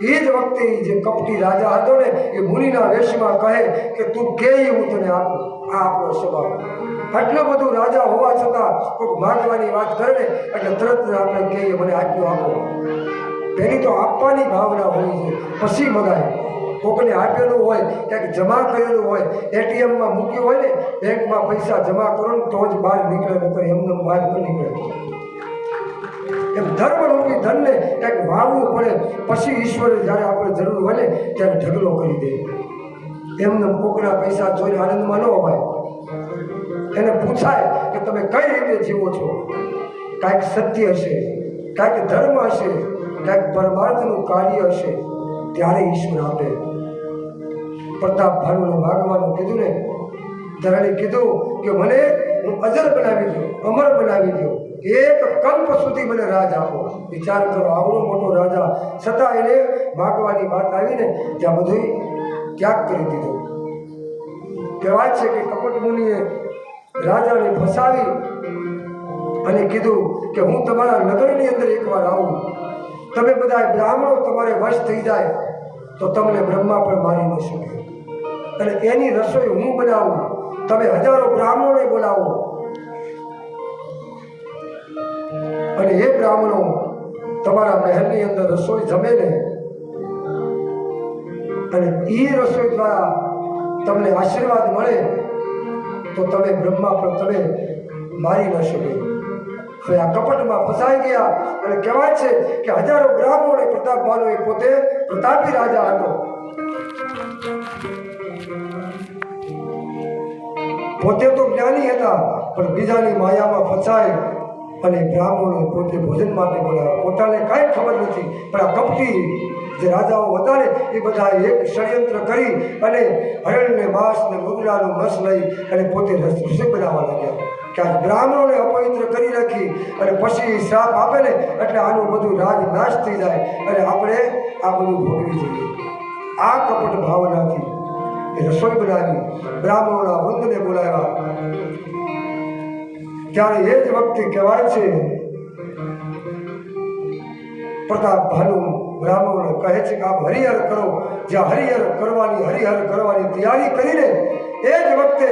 એ જ વખતે જે કપટી રાજા હતો ને એ મુનિના વેશમાં કહે કે તું કે હું તને આપું. આ આપણો સ્વભાવ. આટલું બધું રાજા હોવા છતાં કોઈક માંગવાની વાત કરે ને એટલે તરત આપણે કહીએ મને આટલું આપો. પહેલી તો આપવાની ભાવના હોવી જોઈએ, પછી મગાય. કોકને આપેલું હોય, ક્યાંક જમા કરેલું હોય, એટીએમમાં મૂક્યું હોય ને બેંકમાં પૈસા જમા કરો ને તો જ બહાર નીકળે, નકર એમને બહાર ન નીકળે. એમ ધર્મરૂપી ધનને કંઈક વાવવું પડે, પછી ઈશ્વરે જ્યારે આપણે જરૂર હોય ને ત્યારે ઢગલો કરી દે. એમને કોકના પૈસા જોઈને આનંદમાં ન અપાય. એને પૂછાય કે તમે કઈ રીતે જીવો છો. કાંઈક સત્ય હશે, કાંઈક ધર્મ હશે, કાંઈક પરમાર્થનું કાર્ય હશે, ત્યારે ઈશ્વર આપે. પ્રતાપ ભાનુને માગવાનું કીધું ને, ધરણે કીધું કે મને હું અજર બનાવી દો, અમર બનાવી દો, એક કલ્પ સુધી મને રાજ આપો. વિચાર કરો, આવડો મોટો રાજા, છતાં એને માગવાની વાત આવીને ત્યાં બધું ત્યાગ કરી દીધો. કહેવાય છે કે કપટ મુનિએ રાજાને ફસાવી અને કીધું કે હું તમારા નગરની અંદર એકવાર આવું, તમે બધા બ્રાહ્મણો તમારે વશ થઈ જાય તો તમને બ્રહ્મા પણ મારી ન શકે, અને એની રસોઈ હું બનાવું, તમે હજારો બ્રાહ્મણોને બોલાવો અને એ બ્રાહ્મણો તમારા મહેલની અંદર રસોઈ જમે ને, અને એ રસોઈ દ્વારા તમને આશીર્વાદ મળે તો તમે બ્રહ્મા પણ તમે મારી ન શકે. હવે આ કપટમાં ફસાઈ ગયા અને કહેવાય છે કે હજારો બ્રાહ્મણોને પ્રતાપ ભાનુએ પોતે પ્રતાપી રાજા હતો. પોતે તો જ્ઞાની હતા પણ બીજાની માયામાં ફસાય અને બ્રાહ્મણો પોતે ભોજન માટે બોલાવ્યા. પોતાને કાંઈ ખબર નથી, પણ આ કપટી જે રાજાઓ હતા ને એ બધા એક ષડયંત્ર કરી અને હરણને માંસ ને મુદ્રાનું રસ લઈ અને પોતે રસોઈ બનાવવા લાગ્યા કે આ બ્રાહ્મણોને અપવિત્ર કરી રાખી અને પછી શ્રાપ આપે ને એટલે આનું બધું રાજ નાશ થઈ જાય અને આપણે આ બધું ભોગવી જઈએ. આ કપટ ભાવનાથી એ રસોઈ બનાવી, બ્રાહ્મણોના વૃંદને બોલાવ્યા. ત્યારે એ જ વખતે કહેવાય છે પ્રતાપ ભાનુ બ્રાહ્મણોને કહે છે કે આપ હરિહર કરો. જ્યાં હરિહર કરવાની તૈયારી કરીને એ જ વખતે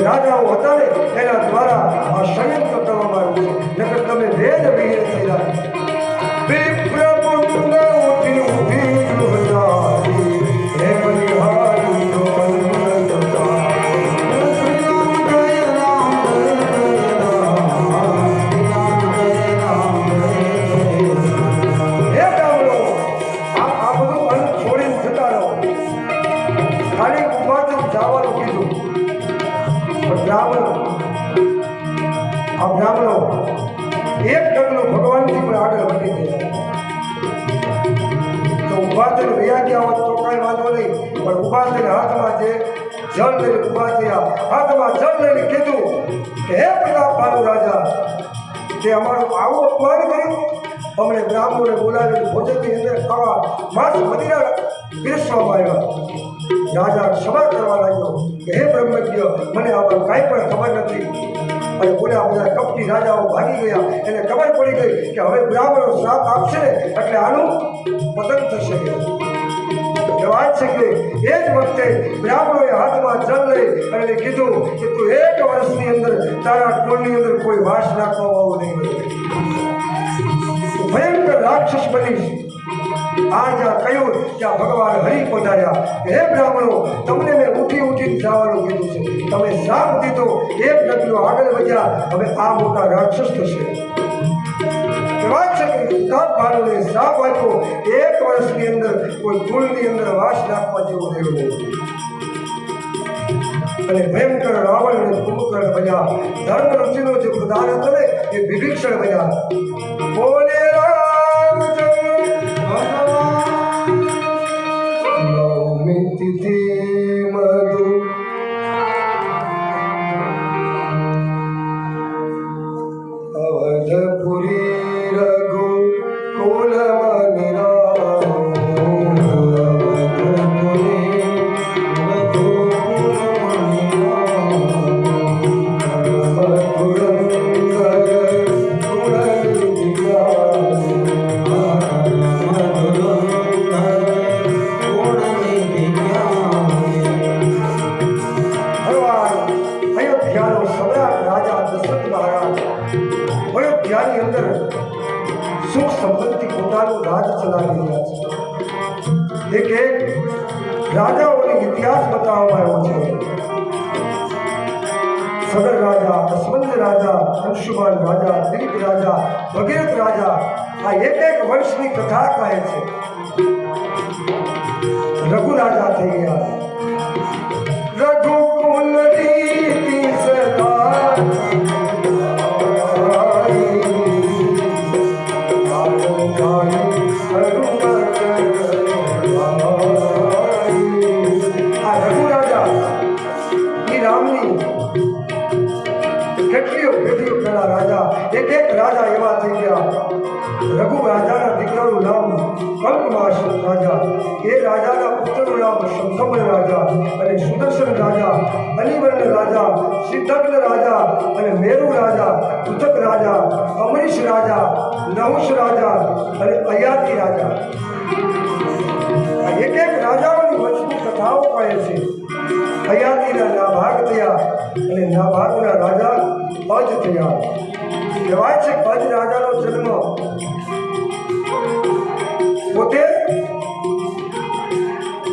રાજાઓ હતા ને એના દ્વારા આ ષડયંત્ર કરવામાં આવ્યું છે. નકર તમે વેદ વિહીન થઈ જાય. બ્રાહ્મણો એક ડગલું ભગવાનથી પણ આગળ વધી ગયા તો ઉભા થઈને વયા ગયા હોત તો કાંઈ વાંધો નહીં, પણ ઉભા થઈને હાથમાં જે જળ લઈને ઉભા થયા, હાથમાં જળ લઈને કીધું કે હે પ્રતાપ ભાનુ રાજા, તે અમારું આવું અપમાન કર્યું, અમને બ્રાહ્મણોને બોલાવીને ભોજનની અંદર ખાવા માંસ મદિરા પીરસવામાં આવ્યા. રાજા ક્ષમા કરવા લાગ્યો કે હે બ્રહ્મજ્ઞ, મને આમાં કાંઈ પણ ખબર નથી. અને બોલ્યા બધા કપટી રાજાઓ ભાગી ગયા. એને ખબર પડી ગઈ કે હવે બ્રાહ્મણો શ્રાપ આપશે એટલે આનું પતન થશે. કહેવાય છે કે એ જ વખતે બ્રાહ્મણોએ હાથમાં જળ લઈ અને કીધું કે તું 1 વર્ષની અંદર તારા ટોળની અંદર કોઈ વાસ નાખવા આવું નહીં બને, ભયંકર રાક્ષસ બનીશ. આ જ્યાં કહ્યું ત્યાં ભગવાન હરિ પધાર્યા. હે બ્રાહ્મણો, તમને મેં ઉઠીને જવાનું કીધું છે, તમે શ્રાપ દીધો, એક ડગલું આગળ વધ્યા, હવે આ મોટા રાક્ષસ થશે. કહેવાય છે કે પ્રતાપ ભાનુને શ્રાપ આપ્યો, 1 વર્ષની અંદર કોઈ કુળની અંદર વાસ નાખવા જેવું રહ્યું નહીં. અને ભયંકર રાવણ અને કુંભકર્ણ બન્યા. ધર્મ ઋષિનો જે પ્રધાન હતો ને એ વિભીષણ બન્યા. બોલે સુખ સંપત્તિ પોતાનું રાજ ચલાવી રહ્યા છે. એક રાજાઓનો ઇતિહાસ બતાવવામાં આવ્યો છે. સગર રાજા, અશ્વંત રાજા, અંશુમાન રાજા, દિલીપ રાજા, ભગીરથ રાજા, આ એક વર્ષની કથા કહે છે. રઘુ રાજા થઈ ગયા. રઘુકુલ રીતિ સદા રાજા એવા થઈ ગયા. રઘુ રાજાના દીકરાનું નામ કલ્પમાશ રાજા, એ રાજાના પુત્રનું નામ શંખમણ રાજા, અને સુદર્શન રાજા, અનિવર્ણ રાજા, સિદ્ધગ્ન રાજા, અને મેરુ રાજા, પૃથક રાજા, અમરીશ રાજા, નહુષ રાજા અને અયાતિ રાજા. એક રાજાઓની વંશની કથાઓ કહે છે. અયાતિના નાભાગ થયા અને નાભાગના રાજા અજ થયા. કહેવાય છે કે અજ રાજાનો જન્મ પોતે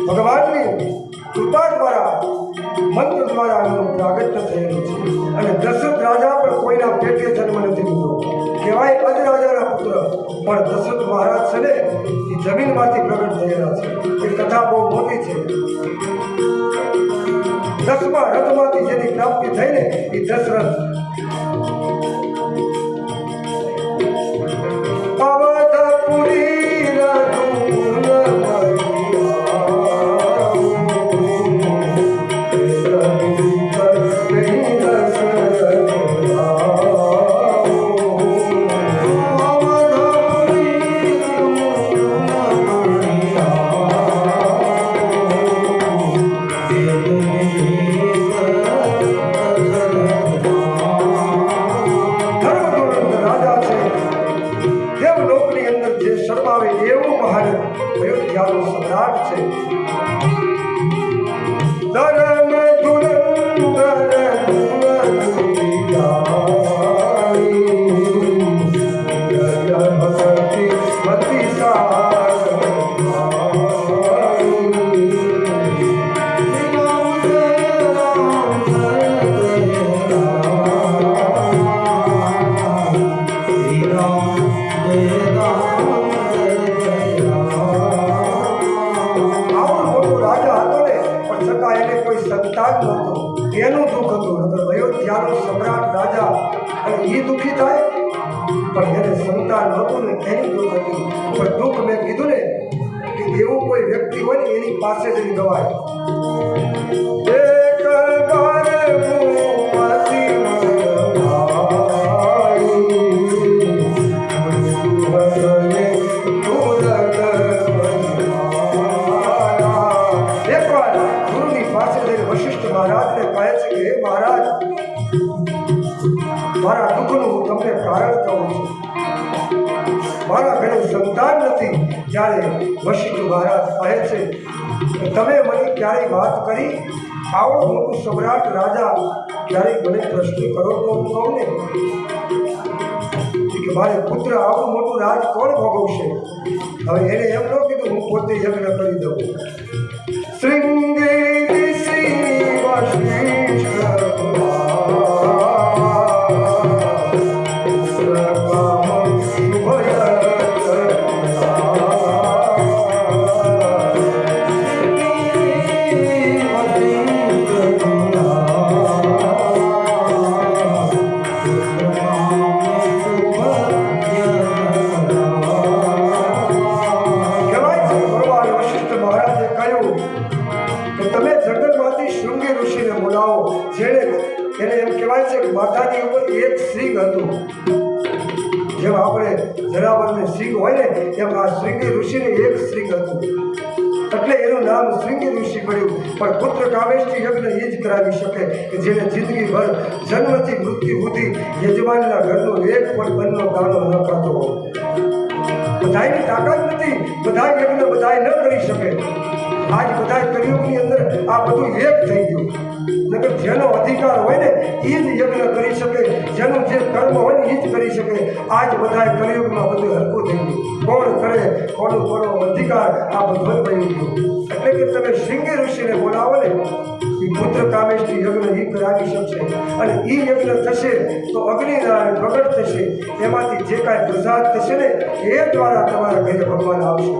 ભગવાનની કૃપા દ્વારા મંત્ર દ્વારા એનું પ્રાગટ્ય થયેલું છે. અને દશરથ રાજા પણ કોઈના પેટે જન્મ નથી લીધો. કહેવાય અજ રાજાના પુત્ર પણ દશરથ મહારાજ છે ને એ જમીનમાંથી પ્રગટ થયેલા છે. એ કથા બહુ મોટી છે. 10મા રથમાંથી જેની પ્રાપ્તિ થઈ ને એ દશરથ. એનું દુઃખ હતું. અયોધ્યાનો સમ્રાટ રાજા અને એ દુઃખી થાય પણ એને સંતાન નહોતું ને એની દુઃખ હતું. પણ દુઃખ મેં કીધું ને કે એવું કોઈ વ્યક્તિ હોય ને એની પાસે જઈને ગવાય. મારા દુઃખનું હું તમને કારણ કહું છું. મારા ઘરે સંતાન નથી. જ્યારે વશિષ્ઠ મહારાજ કહે છે કે તમે મને ક્યારેય વાત કરી, આવો મોટું સમ્રાટ રાજા ક્યારેય મને પ્રશ્ન કરો તો હું કહું ને કે મારે પુત્ર આવું મોટું રાજ કોણ ભોગવશે. હવે એને એમ ન કીધું હું પોતે યજ્ઞ કરી દઉં. શ્રીંગેરી શ્રી વશિષ્ઠ કહ્યું કે તમે જંગલમાંથી શૃંગી ઋષિને બોલાવો, જેને એને એમ કહેવાય છે કે માથાની ઉપર એક સિંહ હતું. જેમ આપણે જરાવરને સિંહ હોય ને એમ આ શૃંગી ઋષિને એક સિંહ હતું, એટલે એનું નામ શૃંગી ઋષિ પડ્યું. પણ પુત્ર કામેષ્ટિ યજ્ઞ એ જ કરાવી શકે કે જેને જિંદગીભર જન્મથી મૃત્યુ સુધી યજમાનના ઘરનો એક પણ અન્નનો દાણો ન ખાતો હોય. બધાની તાકાત નથી, બધા યજ્ઞ બધા ન કરી શકે. આજ બધા કળિયુગની અંદર આ બધું એક થઈ ગયું. નકર જેનો અધિકાર હોય ને એ જ યજ્ઞ કરી શકે, જેનું જે કર્મ હોય ને એ જ કરી શકે. આજ બધા કળિયુગમાં બધું હલકું થઈ ગયું. કોણ કરે, કોનો અધિકાર, આ બધું બની ગયું. એટલે કે તમે શૃંગી ઋષિને બોલાવો ને, એ પુત્ર કામેષ્ટિ યજ્ઞ એ કરાવી શકશે. અને એ યજ્ઞ થશે તો અગ્નિનારાયણ પ્રગટ થશે. એમાંથી જે કાંઈ પ્રસાદ થશે ને એ દ્વારા તમારા ઘરે ભગવાન આવશે.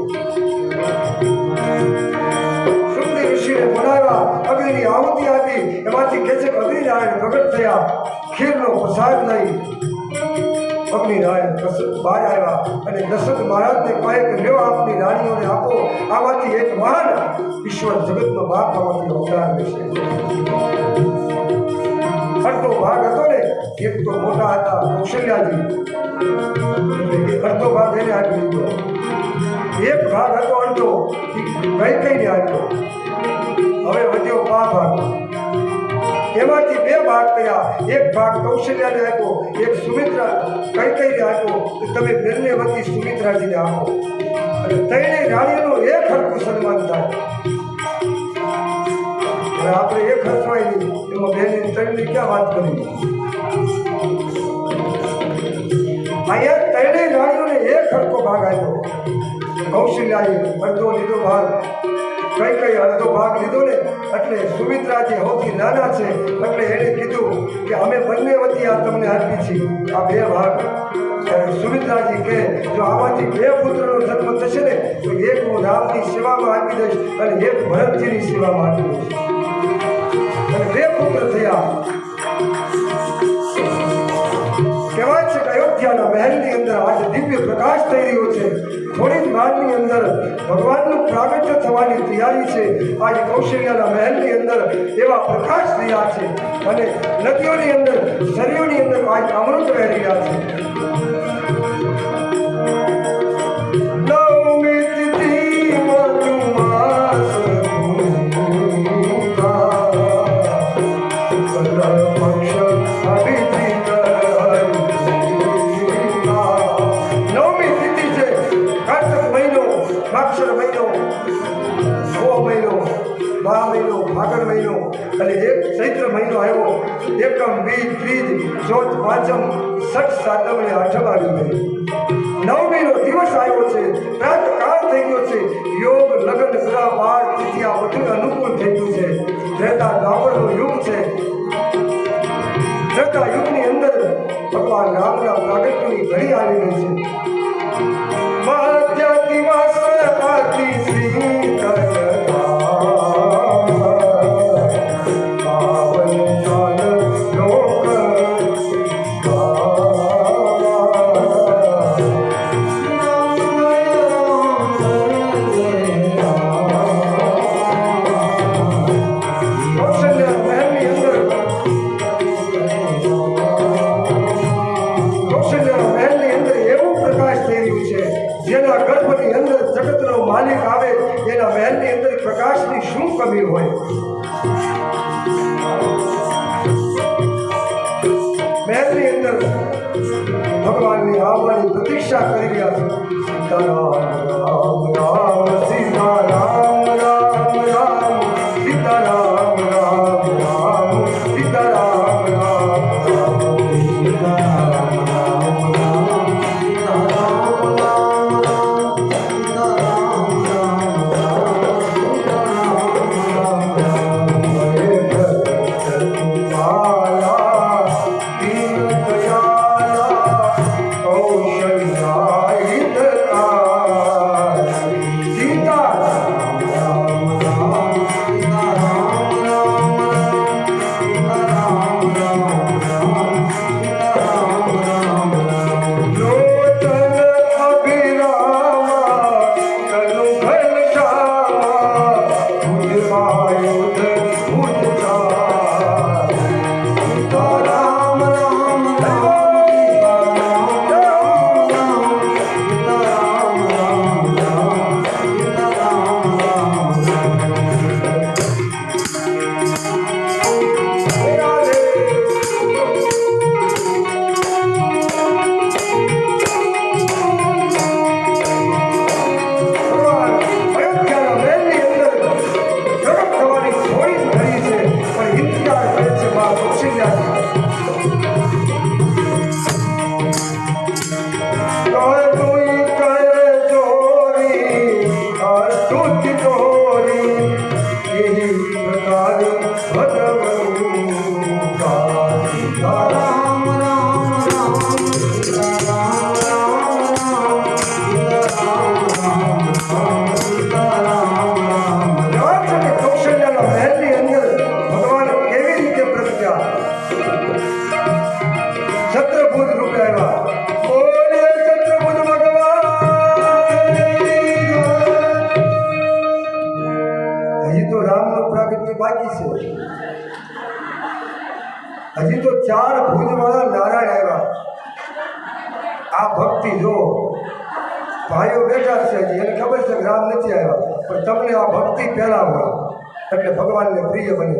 શૃંગી ઋષિને બોલાવ્યા, અગ્નિની આહુતિ આપી, એમાંથી કહે છે કે અગ્નિનારાયણ પ્રગટ થયા. ખીરનો પ્રસાદ લઈ અગ્નિનારાયણ બહાર આવ્યા અને દશરથ મહારાજને કહે કે લ્યો આપની રાણીઓને આપો, આમાંથી એક મહાન ઈશ્વર જગતનો બાપ આમાંથી અવતાર લેશે. અડધો ભાગ હતો ને, એક તો મોટા હતા કૌશલ્યાજી, અડધો ભાગ એને આપી દીધો. એક ભાગ હતો અડધો કઈ આપ્યો. હવે વધ્યો 5 ભાગ. એમાંથી 2 ભાગ કર્યા. એક ભાગ કૌશલ્યાને આપ્યો, એક સુમિત્રા કૈકેયીને આપ્યો કે તમે બંને વતી સુમિત્રાજીને આપો. અને ત્રણેય રાણીઓનું એક હરખું સન્માન થાય. હવે આપણે એક હસવાય નહીં, એમાં બેની ત્રણની ક્યાં વાત કરી? અહીંયા ત્રણેય રાણીઓને એક હરખો ભાગ આપ્યો. કૌશલ્યાએ અડધો લીધો ભાગ, કઈ અડધો ભાગ લીધો ને, એટલે સુમિત્રાજી સૌથી નાના છે એટલે એને કીધું કે અમે બંને વતી આ તમને આપી છીએ આ 2 ભાગ. સુમિત્રાજી કે જો આમાંથી 2 પુત્રનો જન્મ થશે ને તો એક હું રામની સેવામાં આપી દઈશ અને એક ભરતજીની સેવામાં આપી દઈશ. અને 2 પુત્ર થયા. કહેવાય છે કે અયોધ્યાના મહેલની અંદર આજે દિવ્ય પ્રકાશ થઈ રહ્યો છે. થોડી જ વારની અંદર ભગવાનનું પ્રાગટ્ય થવાની તૈયારી છે. આજે કૌશલ્યાના મહેલની અંદર એવા પ્રકાશ રહ્યા છે અને નદીઓની અંદર, સરીઓની અંદર આજ અમૃત વહી રહ્યા છે. અને એક ચૈત્ર મહિનો આવ્યો. એકમ, બીજ, ત્રીજ, ચોથ, પાંચમ, છઠ, સાતમ અને આઠમ આવી ગઈ. 9મીનો દિવસ આવ્યો છે. પ્રાત કાળ થઈ ગયો છે. યોગ, લગ્ન, ગ્રહ, બાળ, તિથિ આ બધું અનુકૂળ થઈ ગયું છે. ત્રેતા દ્વાપરનો યુગ છે. ત્રેતા યુગની અંદર ભગવાન રામના પ્રાગટ્યની ઘડી આવી ગઈ છે. મધ્ય દિવસ અતિ શીતળ ભગવાનની આવવાની પ્રતીક્ષા કરી રહ્યા છે. સીતારામ રામ રામ સીતારામ રામ રામ સીતારામ રામ રામ સીતારામ રામ રામ સીતારામ રામ રામ ભક્તિ બાકી છે. હજી તો 4 ભુજવાળા નારાયણ આવ્યા. આ ભક્તિ જો ભાઈઓ બેઠા છે હજી એને ખબર છે કે રામ નથી આવ્યા, પણ તમને આ ભક્તિ પહેલા હોય એટલે ભગવાનને પ્રિય બને.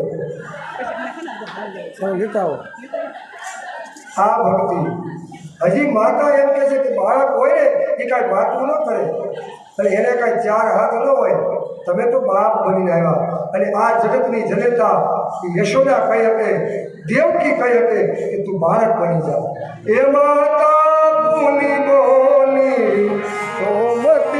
આ ભક્તિ હજી માતા એમ કહે છે કે બાળક હોય ને એ કાંઈ વાતું ન કરે અને એને કાંઈ 4 હાથ ન હોય. તમે તો બાપ બનીને આવ્યા અને આ જગતની જનતા યશોદા કહી શકે, દેવકી કહી શકે કે તું બાળક બની જા. એ માતા પુની બોલી સોમત